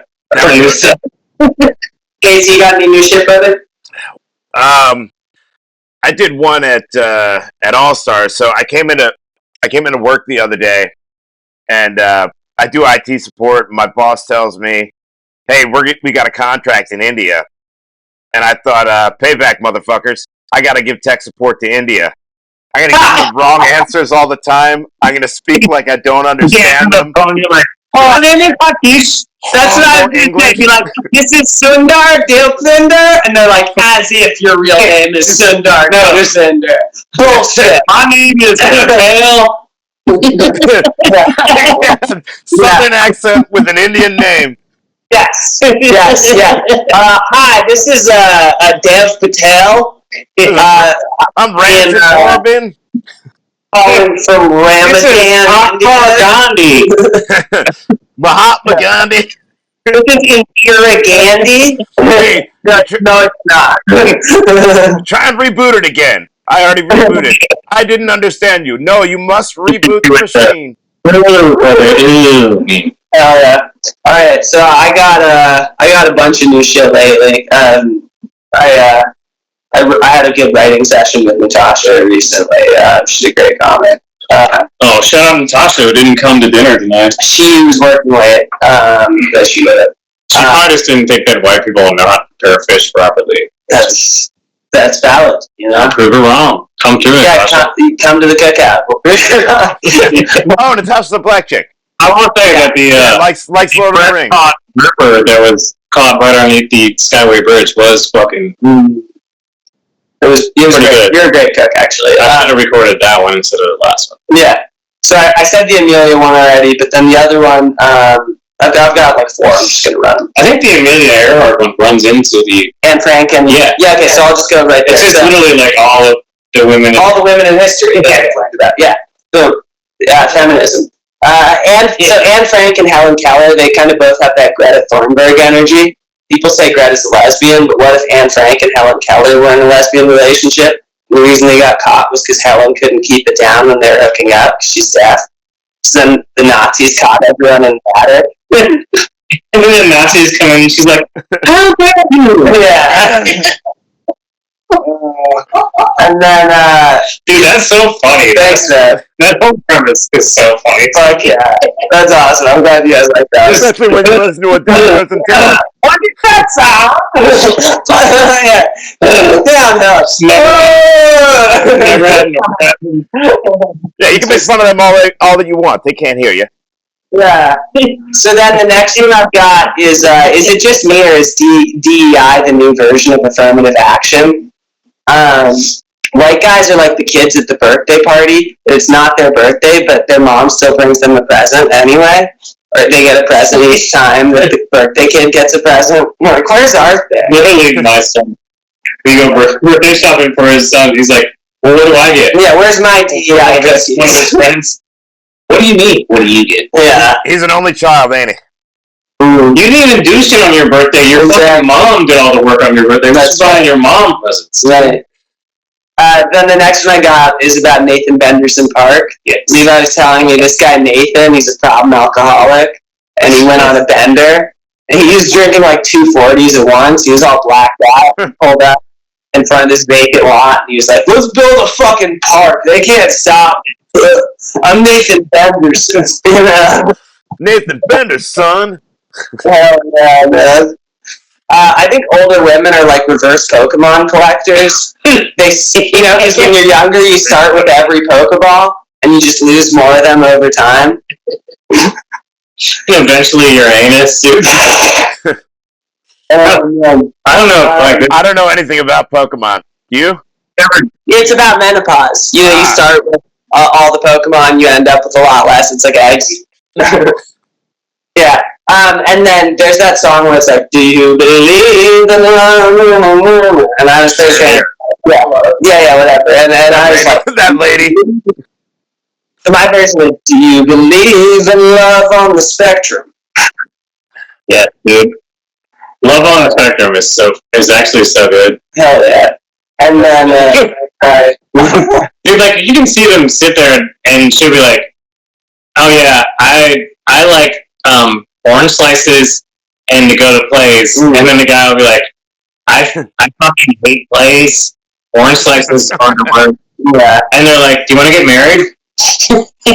Casey, you got any new shit, brother? I did one at All Stars. So I came into work the other day, and I do IT support. My boss tells me, "Hey, we got a contract in India," and I thought, "Payback, motherfuckers! I got to give tech support to India. I'm gonna give them the wrong answers all the time. I'm gonna speak like I don't understand them." You're like, oh, that's what I was thinking. You're like, this is Sundar Dilpinder, and they're like, as if your real name is Sundar Dilpinder. Bullshit. My name is Hale. Southern accent with an Indian name. Yes. Hi, this is Dev Patel. I'm Ranjit Corbin. Calling from Ramadan, Gandhi. Mahatma Gandhi. This is Indira Gandhi. Hey, no, it's not. Try and reboot it again. I already rebooted. I didn't understand you. No, you must reboot the machine. Hell yeah! All right, so I got a bunch of new shit lately. I had a good writing session with Natasha recently. She's a great comic. Shout out Natasha who didn't come to dinner tonight. She was working late, but she would have. She probably just didn't think that white people know how to prepare fish properly. That's valid, you know. Prove it wrong. Come to it. Yeah, come to the cookout. Oh, Natasha's a black chick. I want to say that the likes Lord of the Rings. Ripper that was caught right underneath the Skyway Bridge was fucking. It was pretty good. You're a great cook, actually. I should have recorded that one instead of the last one. Yeah. So I said the Amelia one already, but then the other one, I've got like 4. I'm just gonna run. I think the Amelia Earhart one runs into the Anne Frank and okay. So I'll just go right there. It's just literally like all the women in history. Yeah. So feminism. So Anne Frank and Helen Keller, they kind of both have that Greta Thunberg energy. People say Greta's a lesbian, but what if Anne Frank and Helen Keller were in a lesbian relationship? The reason they got caught was because Helen couldn't keep it down when they were hooking up because she's deaf. So then the Nazis caught everyone in the attic. And then the Nazis come in and she's like, how dare you? Yeah. And then, Dude, that's so funny. thanks, man. That whole premise is so funny. Fuck yeah. That's awesome. I'm glad you guys like that. Especially when you listen to what Doug doesn't tell. What is that sound? Yeah. Down nuts. Never had Yeah, you can make fun of them all that you want. They can't hear you. Yeah. So then the next one I've got is it just me or is DEI the new version of affirmative action? White guys are like the kids at the birthday party. It's not their birthday, but their mom still brings them a present anyway. Or they get a present each time that the birthday kid gets a present. I'm like, where's our thing? Literally, my son. We go birthday shopping for his son. He's like, well, what do I get? Yeah, where's my DEI cookies? One of his friends. What do you mean? What do you get? Yeah. He's an only child, ain't he? You didn't even do shit on your birthday. Your fucking mom did all the work on your birthday. That's buying your mom presents. Right. Then the next one I got is about Nathan Benderson Park. Yes. Levi was telling me this guy Nathan, he's a problem alcoholic, and he went on a bender, and he was drinking like 2 40s at once. He was all blacked out, pulled up in front of this vacant lot, and he was like, let's build a fucking park. They can't stop me. I'm Nathan Benderson. You know? Nathan Bender's son. Hell yeah, man. I think older women are like reverse Pokemon collectors. They see, because when you're younger, you start with every Pokeball, and you just lose more of them over time. Eventually, your anus, dude. I don't know. I don't know anything about Pokemon. You? It's about menopause. You start with all the Pokemon, you end up with a lot less. It's like eggs. Yeah. And then there's that song where it's like, do you believe in love? And I was thinking, yeah, whatever. And I was like, that lady. So my version is, do you believe in love on the spectrum? Yeah, dude. Love on the Spectrum is actually so good. Hell yeah. And then, dude, like, you can see them sit there and she'll be like, oh yeah, I like, orange slices and to go to plays. And then the guy will be like, I fucking hate plays. Orange slices are the worst. Yeah. And they're like, do you want to get married?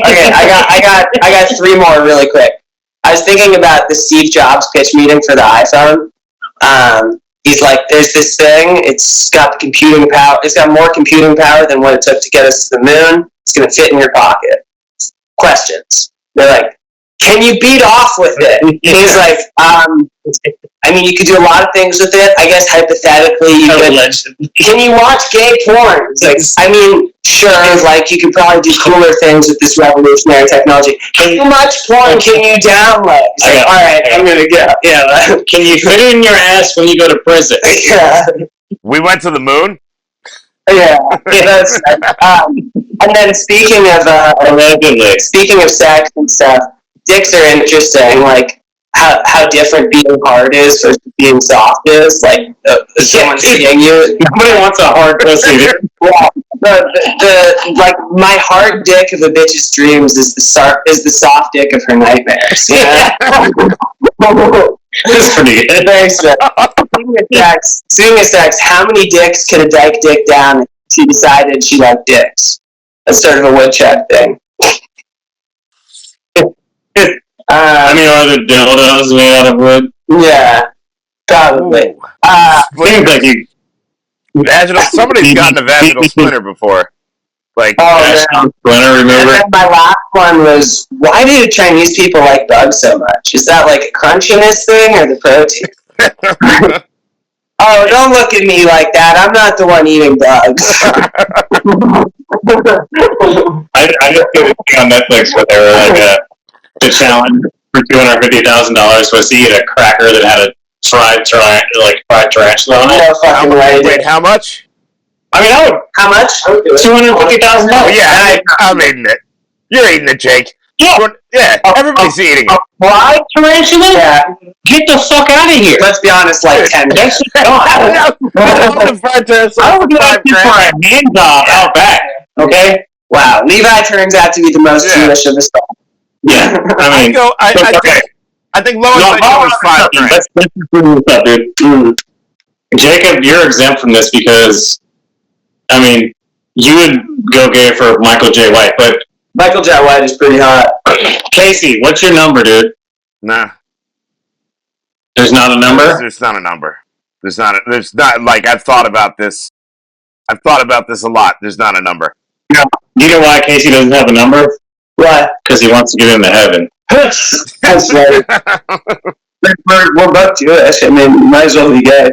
Okay, I got 3 more really quick. I was thinking about the Steve Jobs pitch meeting for the iPhone. He's like, there's this thing, it's got the computing power, it's got more computing power than what it took to get us to the moon. It's gonna fit in your pocket. Questions. They're like, can you beat off with it? He's like, I mean, you could do a lot of things with it. I guess hypothetically, you could. Can you watch gay porn? It's like, I mean, sure, like, you could probably do cooler things with this revolutionary technology. How much porn can you download? It's like, all right, I'm gonna go. Yeah. Can you fit it in your ass when you go to prison? Yeah. We went to the moon? Yeah. That's, and then speaking of sex and stuff, dicks are interesting, like how different being hard is versus being soft is. Like someone seeing you, nobody wants a hard pussy. Yeah, the like my hard dick of a bitch's dreams is the soft dick of her nightmares. Yeah. That's pretty good. Thanks, speaking of sex, how many dicks could a dyke dick down if she decided she liked dicks? That's sort of a woodchuck thing. I mean, are the dildos made out of wood? Yeah, probably. Seems like you. Vaginal. Somebody's gotten a vaginal splinter before. Like, splinter remover. And my last one was, why do Chinese people like bugs so much? Is that like a crunchiness thing or the protein? Oh, don't look at me like that. I'm not the one eating bugs. I just did a thing on Netflix where they were like the challenge for $250,000 was to eat a cracker that had a fried tarantula on it. Wait, how much? I mean, how much? $250,000. Oh, yeah, I'm eating it. You're eating it, Jake. Yeah, everybody's eating it. Fried tarantula? Yeah. Get the fuck out of here. Let's be honest, like 10 days. I would like you for a hand job out back. Okay? Wow, Levi turns out to be the most Jewish of us all. Yeah, I mean, I think lowest I know is $5 grand. Let's this up, dude. Jacob, you're exempt from this because I mean, you would go gay for Michael J. White, but Michael J. White is pretty hot. Casey, what's your number, dude? Nah. There's not a number? There's not a number. There's not, like, I've thought about this a lot. There's not a number. No. You know why Casey doesn't have a number? Why? Because he wants to get into heaven. That's right. We're both Jewish. I mean, might as well be gay.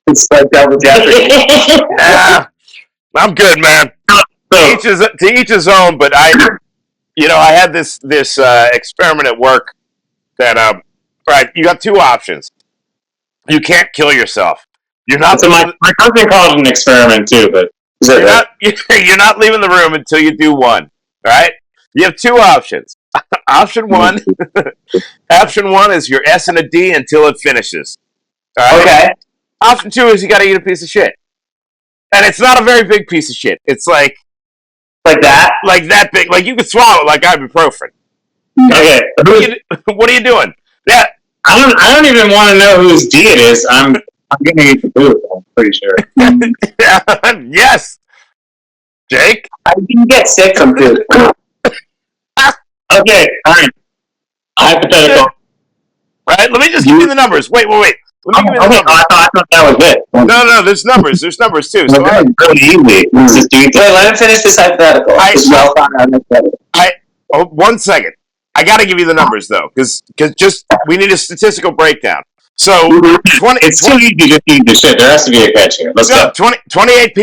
It's like double jeopardy. I'm good, man. To each his own, but I had this experiment at work that right, you got two options. You can't kill yourself. You're not. So my cousin called it an experiment too, but you're not leaving the room until you do one. Right? You have two options. Option one is your S and a D until it finishes. All right? Okay. Option two is you got to eat a piece of shit, and it's not a very big piece of shit. It's like that big. Like you can swallow it like ibuprofen. Okay. What are you doing? Yeah. I don't even want to know whose D it is. I'm gonna eat the food. I'm pretty sure. Yes. Jake? I didn't get sick from food. Okay, alright. Hypothetical. Right, let me just give you the numbers. Wait. Let me give you the numbers. I thought that was it. No, there's numbers. There's numbers too. So really easy. Wait, let him finish this hypothetical. One second. I got to give you the numbers though, because we need a statistical breakdown. So it's too easy to eat the shit. There has to be a catch here. Let's go. 28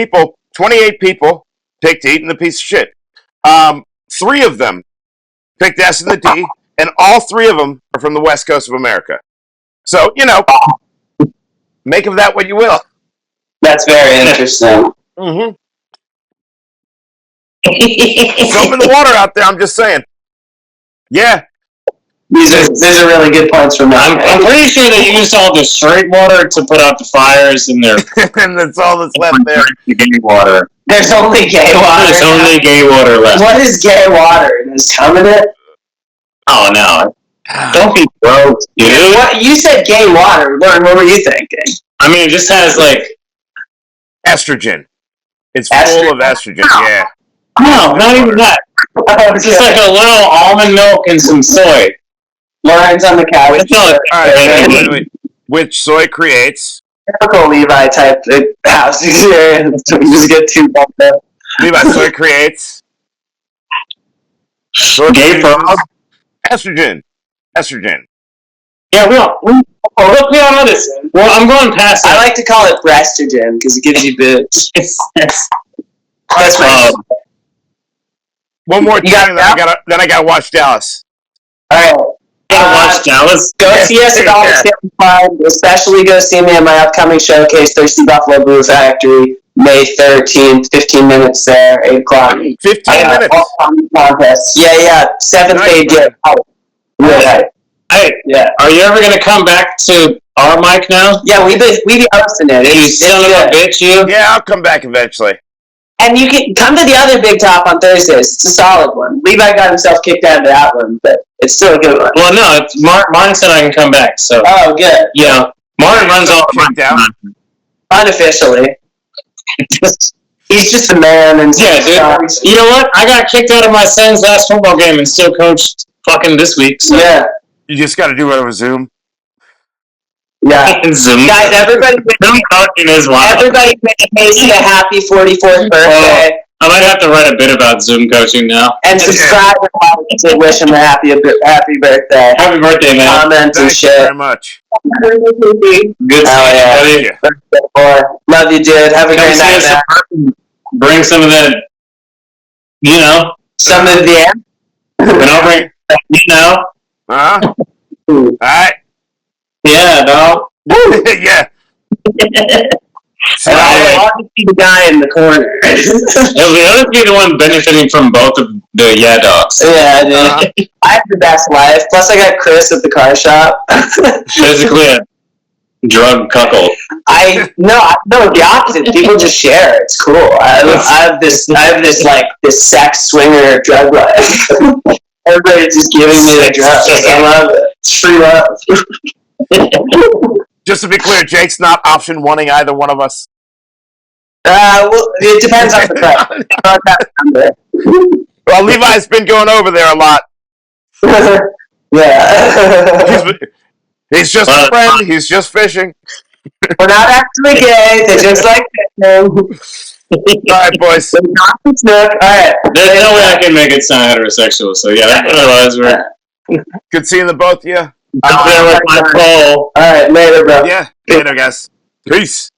people picked eating the piece of shit. 3 of them picked S and the D, and all 3 of them are from the West Coast of America. So, make of that what you will. That's very interesting. Mm-hmm. Soap in the water out there, I'm just saying. Yeah. These are really good points from me. I'm pretty sure they used all the straight water to put out the fires in there. And that's all that's left there. The gay water. There's only gay water. There's only gay water left. What is gay water? There's cum in it? Oh, no. Don't be gross, dude. What? You said gay water. What were you thinking? I mean, it just has, like... estrogen. It's full of estrogen, yeah. No, not even that. It's just like a little almond milk and some soy. Lauren's on the couch. Wait. Which soy creates? Typical Levi type house experience. You just get too bumped up. Levi, soy creates? Gay frog? Estrogen. Yeah, we all know this. Well, I'm going past that. I like to call it breastogen because it gives you boobs. That's my one more time, then I gotta watch Dallas. Alright. Watch Dallas. Go see us at Dollar Stamp Club. Especially go see me at my upcoming showcase, Thirsty Buffalo Brew Factory, May 13th. 15 minutes there, 8 o'clock. 15 minutes. Contests. Yeah. 7th grade gift. Hey, yeah. Are you ever gonna come back to our mic now? Yeah, we be hosting it. You son of a bitch, you. Yeah, I'll come back eventually. And you can come to the other Big Top on Thursdays. It's a solid one. Levi got himself kicked out of that one, but it's still a good one. Well, no, it's Martin said I can come back, so. Oh, good. Yeah, Martin runs all kicked out. Unofficially. He's just a man. And yeah, dude. You know what? I got kicked out of my son's last football game and still coached fucking this week. So. Yeah. You just got to do it over Zoom. Yeah. Zoom. Guys, everybody Casey a happy 44th birthday. I might have to write a bit about Zoom coaching now. And subscribe and wish him a happy birthday. Happy birthday, man. Comment and shit. Thank you very much. Good seeing you, buddy. Love you, dude. Have a great night, man. Bring some of that, some of the and I'll bring, Uh-huh. All right. Yeah, no. Yeah. I'll just be the guy in the corner. It'll be the one benefiting from both of the dogs. Yeah, dude. I have the best life. Plus, I got Chris at the car shop. Basically a drug cuckold. No, the opposite. People just share. It's cool. I have this sex swinger drug life. Everybody's just giving me the drugs. I love it. It's free love. Just to be clear, Jake's not option 1ing either one of us. Well, it depends on the price. Well, Levi's been going over there a lot. Yeah. He's just a friend. He's just fishing. We're not actually gay. They just like fishing. All right, boys. Not the snook. All right. There's no way I can make it sound heterosexual. So yeah, otherwise we're. Good seeing the both of you. I'm there with my pole. All right, later, bro. Yeah, later, guys. Peace.